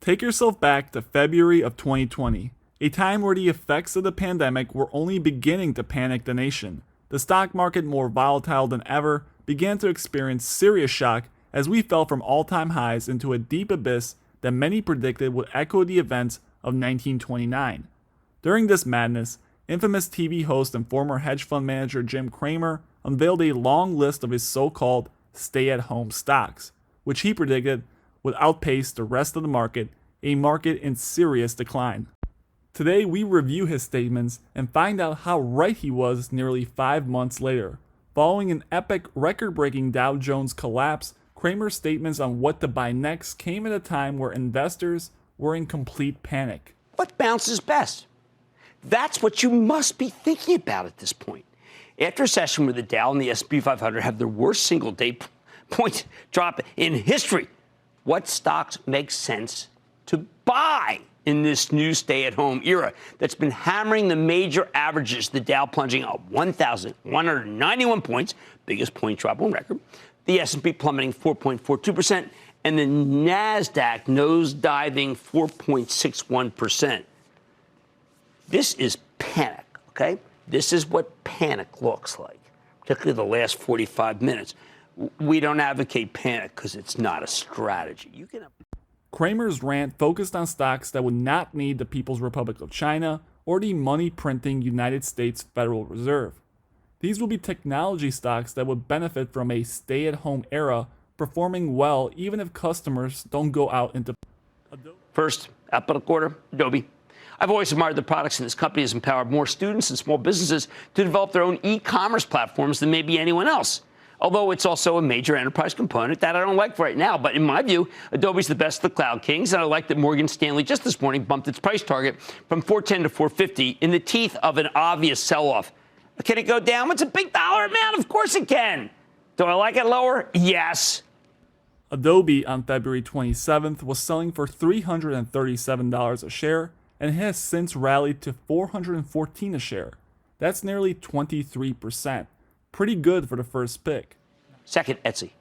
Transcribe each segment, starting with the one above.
Take yourself back to February of 2020, a time where the effects of the pandemic were only beginning to panic the nation. The stock market, more volatile than ever, began to experience serious shock as we fell from all-time highs into a deep abyss that many predicted would echo the events of 1929. During this madness, infamous TV host and former hedge fund manager Jim Cramer unveiled a long list of his so-called stay-at-home stocks, which he predicted would outpace the rest of the market, a market in serious decline. Today, we review his statements and find out how right he was nearly 5 months later. Following an epic record-breaking Dow Jones collapse, Cramer's statements on what to buy next came at a time where investors were in complete panic. What bounces best? That's what you must be thinking about at this point. After a session where the Dow and the S&P 500 have their worst single-day point drop in history, what stocks make sense to buy in this new stay-at-home era that's been hammering the major averages? The Dow plunging 1,191 points, biggest point drop on record. The S&P plummeting 4.42%, and the NASDAQ nosediving 4.61%. This is panic, okay? This is what panic looks like, particularly the last 45 minutes. We don't advocate panic because it's not a strategy. Cramer's rant focused on stocks that would not need the People's Republic of China or the money-printing United States Federal Reserve. These will be technology stocks that would benefit from a stay-at-home era, performing well even if customers don't go out into... First, up of the quarter, Adobe. I've always admired the products, and this company has empowered more students and small businesses to develop their own e-commerce platforms than maybe anyone else. Although it's also a major enterprise component that I don't like right now. But in my view, Adobe's the best of the cloud kings, and I like that Morgan Stanley just this morning bumped its price target from $410 to $450 in the teeth of an obvious sell-off. Can it go down? It's a big dollar amount. Of course it can. Do I like it lower? Yes. Adobe on February 27th was selling for $337 a share and has since rallied to $414 a share. That's nearly 23%. Pretty good for the first pick. Second, Etsy.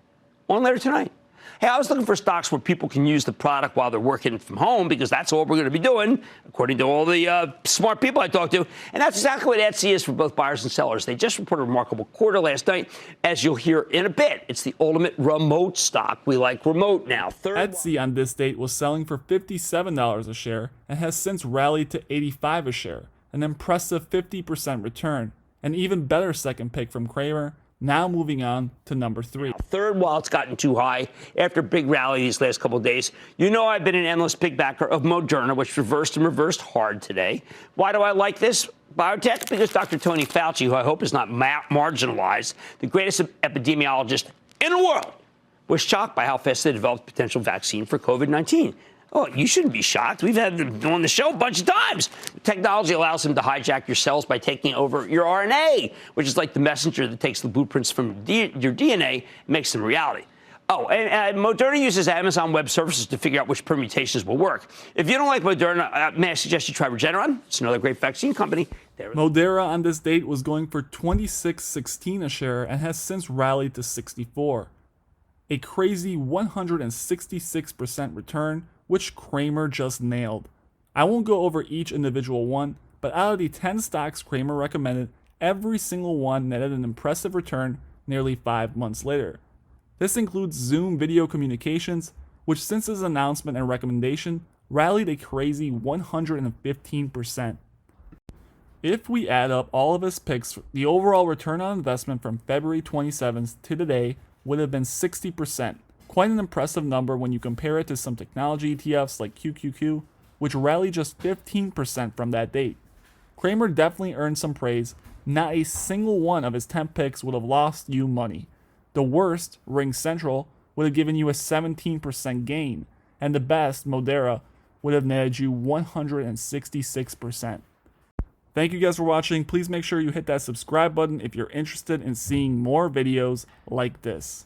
On later tonight. Hey, I was looking for stocks where people can use the product while they're working from home, because that's all we're going to be doing, according to all the smart people I talked to. And that's exactly what Etsy is for both buyers and sellers. They just reported a remarkable quarter last night, as you'll hear in a bit. It's the ultimate remote stock. We like remote now. Etsy on this date was selling for $57 a share and has since rallied to $85 a share, an impressive 50% return. An even better second pick from Cramer, now moving on to number 3. Third, while it's gotten too high after a big rally these last couple of days, you know I've been an endless big backer of Moderna, which reversed hard today. Why do I like this biotech? Because Dr. Tony Fauci, who I hope is not marginalized, the greatest epidemiologist in the world, was shocked by how fast they developed a potential vaccine for COVID-19. Oh, you shouldn't be shocked. We've had them on the show a bunch of times. Technology allows them to hijack your cells by taking over your RNA, which is like the messenger that takes the blueprints from your DNA and makes them reality. Oh, and Moderna uses Amazon Web Services to figure out which permutations will work. If you don't like Moderna, may I suggest you try Regeneron? It's another great vaccine company. Moderna on this date was going for $26.16 a share and has since rallied to $64. A crazy 166% return, which Cramer just nailed. I won't go over each individual one, but out of the 10 stocks Cramer recommended, every single one netted an impressive return nearly 5 months later. This includes Zoom Video Communications, which since its announcement and recommendation rallied a crazy 115%. If we add up all of his picks, the overall return on investment from February 27th to today would have been 60%. Quite an impressive number when you compare it to some technology ETFs like QQQ, which rallied just 15% from that date. Cramer definitely earned some praise. Not a single one of his 10 picks would have lost you money. The worst, Ring Central, would have given you a 17% gain, and the best, Moderna, would have netted you 166%. Thank you guys for watching. Please make sure you hit that subscribe button if you're interested in seeing more videos like this.